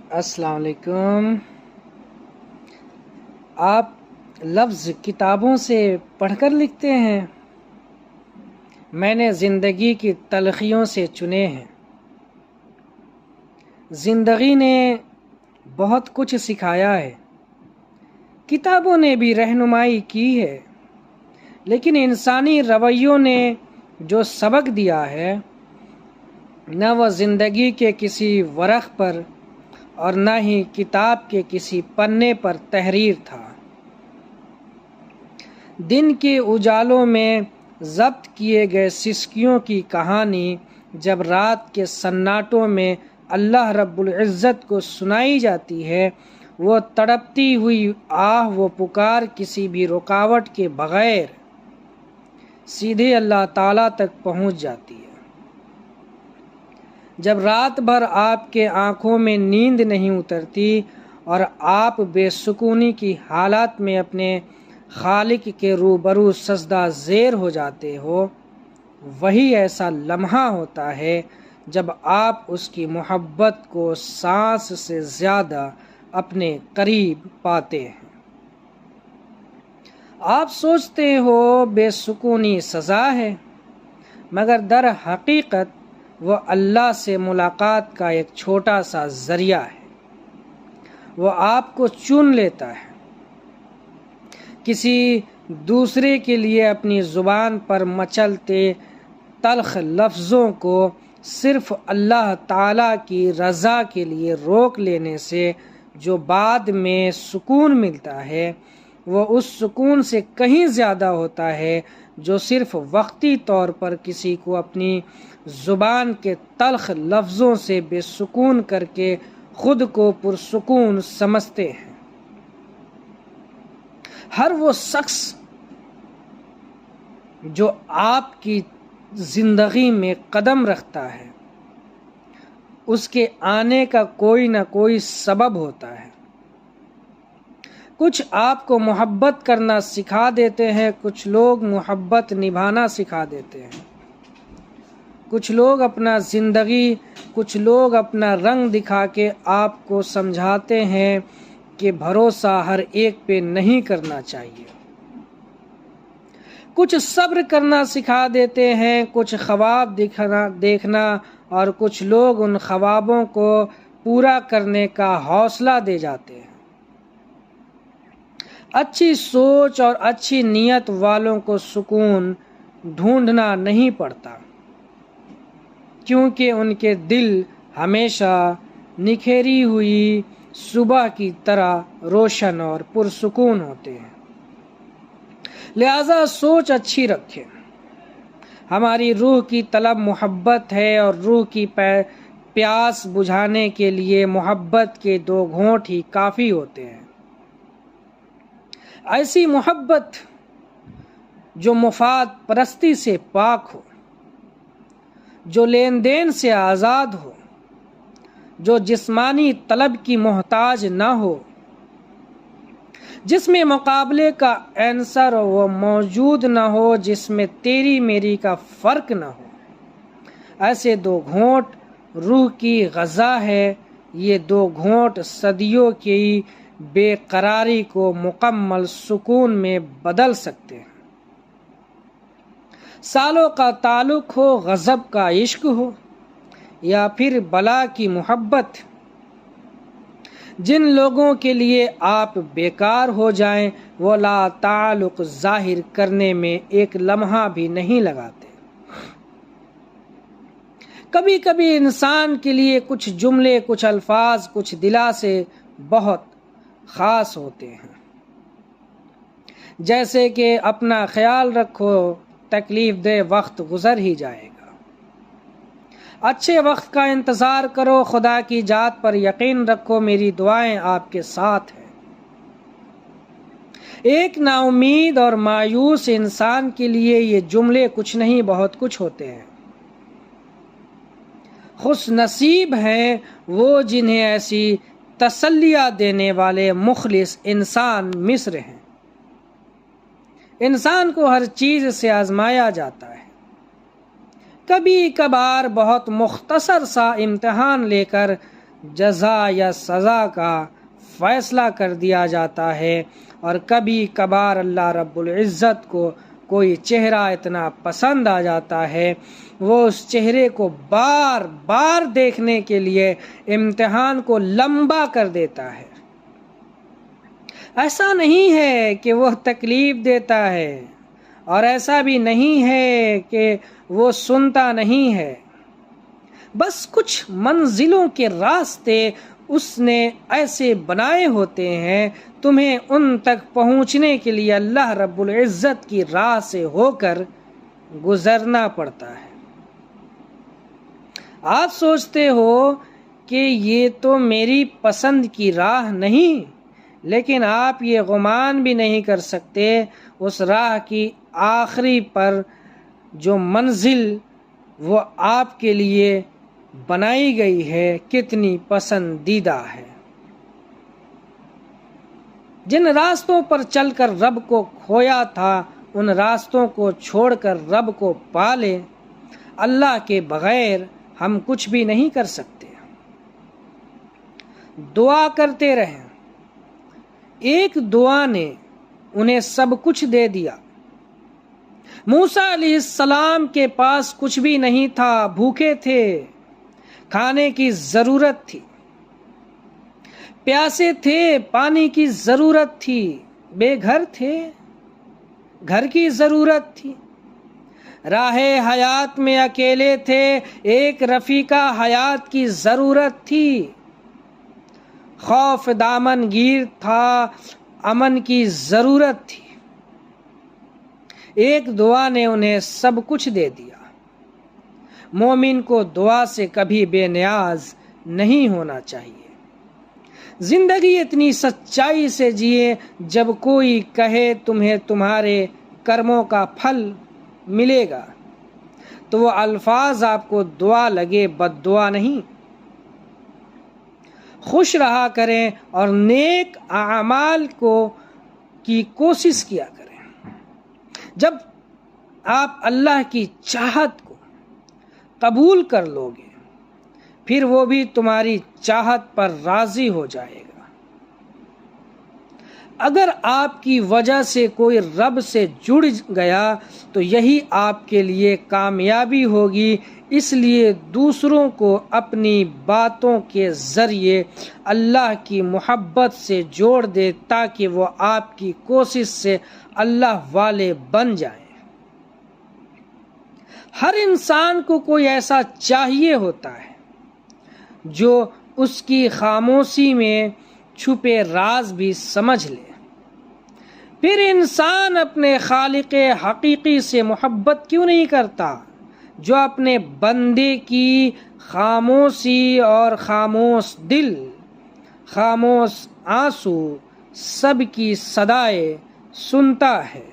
السلام علیکم۔ آپ لفظ کتابوں سے پڑھ کر لکھتے ہیں، میں نے زندگی کی تلخیوں سے چنے ہیں۔ زندگی نے بہت کچھ سکھایا ہے، کتابوں نے بھی رہنمائی کی ہے، لیکن انسانی رویوں نے جو سبق دیا ہے نہ وہ زندگی کے کسی ورق پر اور نہ ہی کتاب کے کسی پنے پر تحریر تھا۔ دن کے اجالوں میں ضبط کیے گئے سسکیوں کی کہانی جب رات کے سناٹوں میں اللہ رب العزت کو سنائی جاتی ہے، وہ تڑپتی ہوئی آہ و پکار کسی بھی رکاوٹ کے بغیر سیدھے اللہ تعالیٰ تک پہنچ جاتی ہے۔ جب رات بھر آپ کے آنکھوں میں نیند نہیں اترتی اور آپ بے سکونی کی حالت میں اپنے خالق کے روبرو سجدہ زیر ہو جاتے ہو، وہی ایسا لمحہ ہوتا ہے جب آپ اس کی محبت کو سانس سے زیادہ اپنے قریب پاتے ہیں۔ آپ سوچتے ہو بے سکونی سزا ہے، مگر در حقیقت وہ اللہ سے ملاقات کا ایک چھوٹا سا ذریعہ ہے۔ وہ آپ کو چن لیتا ہے۔ کسی دوسرے کے لیے اپنی زبان پر مچلتے تلخ لفظوں کو صرف اللہ تعالیٰ کی رضا کے لیے روک لینے سے جو بعد میں سکون ملتا ہے، وہ اس سکون سے کہیں زیادہ ہوتا ہے جو صرف وقتی طور پر کسی کو اپنی زبان کے تلخ لفظوں سے بے سکون کر کے خود کو پرسکون سمجھتے ہیں۔ ہر وہ شخص جو آپ کی زندگی میں قدم رکھتا ہے، اس کے آنے کا کوئی نہ کوئی سبب ہوتا ہے۔ کچھ آپ کو محبت کرنا سکھا دیتے ہیں، کچھ لوگ محبت نبھانا سکھا دیتے ہیں، کچھ لوگ اپنا رنگ دکھا کے آپ کو سمجھاتے ہیں کہ بھروسہ ہر ایک پہ نہیں کرنا چاہیے۔ کچھ صبر کرنا سکھا دیتے ہیں، کچھ خواب دیکھنا اور کچھ لوگ ان خوابوں کو پورا کرنے کا حوصلہ دے جاتے ہیں۔ اچھی سوچ اور اچھی نیت والوں کو سکون ڈھونڈنا نہیں پڑتا، کیونکہ ان کے دل ہمیشہ نکھری ہوئی صبح کی طرح روشن اور پرسکون ہوتے ہیں۔ لہذا سوچ اچھی رکھیں۔ ہماری روح کی طلب محبت ہے، اور روح کی پیاس بجھانے کے لیے محبت کے 2 گھونٹ ہی کافی ہوتے ہیں۔ ایسی محبت جو مفاد پرستی سے پاک ہو، جو لین دین سے آزاد ہو، جو جسمانی طلب کی محتاج نہ ہو، جس میں مقابلے کا عنصر وہ موجود نہ ہو، جس میں تیری میری کا فرق نہ ہو۔ ایسے 2 گھونٹ روح کی غذا ہے۔ یہ 2 گھونٹ صدیوں کی بے قراری کو مکمل سکون میں بدل سکتے ہیں۔ سالوں کا تعلق ہو، غضب کا عشق ہو، یا پھر بلا کی محبت، جن لوگوں کے لیے آپ بیکار ہو جائیں وہ لا تعلق ظاہر کرنے میں ایک لمحہ بھی نہیں لگاتے۔ کبھی کبھی انسان کے لیے کچھ جملے، کچھ الفاظ، کچھ دلا سے بہت خاص ہوتے ہیں، جیسے کہ اپنا خیال رکھو، تکلیف دہ وقت گزر ہی جائے گا، اچھے وقت کا انتظار کرو، خدا کی ذات پر یقین رکھو، میری دعائیں آپ کے ساتھ ہیں۔ ایک نا امید اور مایوس انسان کے لیے یہ جملے کچھ نہیں بہت کچھ ہوتے ہیں۔ خوش نصیب ہیں وہ جنہیں ایسی تسلیاں دینے والے مخلص انسان مصر ہیں۔ انسان کو ہر چیز سے آزمایا جاتا ہے، کبھی کبھار بہت مختصر سا امتحان لے کر جزا یا سزا کا فیصلہ کر دیا جاتا ہے، اور کبھی کبھار اللہ رب العزت کو کوئی چہرہ اتنا پسند آ جاتا ہے، وہ اس چہرے کو بار بار دیکھنے کے لیے امتحان کو لمبا کر دیتا ہے۔ ایسا نہیں ہے کہ وہ تکلیف دیتا ہے، اور ایسا بھی نہیں ہے کہ وہ سنتا نہیں ہے، بس کچھ منزلوں کے راستے اس نے ایسے بنائے ہوتے ہیں، تمہیں ان تک پہنچنے کے لیے اللہ رب العزت کی راہ سے ہو کر گزرنا پڑتا ہے۔ آپ سوچتے ہو کہ یہ تو میری پسند کی راہ نہیں، لیکن آپ یہ گمان بھی نہیں کر سکتے اس راہ کی آخری پر جو منزل وہ آپ کے لیے بنائی گئی ہے کتنی پسندیدہ ہے۔ جن راستوں پر چل کر رب کو کھویا تھا، ان راستوں کو چھوڑ کر رب کو پالے۔ اللہ کے بغیر ہم کچھ بھی نہیں کر سکتے۔ دعا کرتے رہیں۔ ایک دعا نے انہیں سب کچھ دے دیا۔ موسیٰ علیہ السلام کے پاس کچھ بھی نہیں تھا، بھوکے تھے، کھانے کی ضرورت تھی، پیاسے تھے، پانی کی ضرورت تھی، بے گھر تھے، گھر کی ضرورت تھی، راہ حیات میں اکیلے تھے، ایک رفیقہ حیات کی ضرورت تھی، خوف دامن گیر تھا، امن کی ضرورت تھی۔ ایک دعا نے انہیں سب کچھ دے دیا۔ مومن کو دعا سے کبھی بے نیاز نہیں ہونا چاہیے۔ زندگی اتنی سچائی سے جیے، جب کوئی کہے تمہیں تمہارے کرموں کا پھل ملے گا تو وہ الفاظ آپ کو دعا لگے، بد دعا نہیں۔ خوش رہا کریں اور نیک اعمال کی کوشش کیا کریں۔ جب آپ اللہ کی چاہت کو قبول کر لو گے، پھر وہ بھی تمہاری چاہت پر راضی ہو جائے گا۔ اگر آپ کی وجہ سے کوئی رب سے جڑ گیا تو یہی آپ کے لیے کامیابی ہوگی، اس لیے دوسروں کو اپنی باتوں کے ذریعے اللہ کی محبت سے جوڑ دے تاکہ وہ آپ کی کوشش سے اللہ والے بن جائیں۔ ہر انسان کو کوئی ایسا چاہیے ہوتا ہے جو اس کی خاموشی میں چھپے راز بھی سمجھ لے۔ پھر انسان اپنے خالق حقیقی سے محبت کیوں نہیں کرتا، جو اپنے بندے کی خاموشی اور خاموش دل، خاموش آنسو، سب کی صدائیں سنتا ہے۔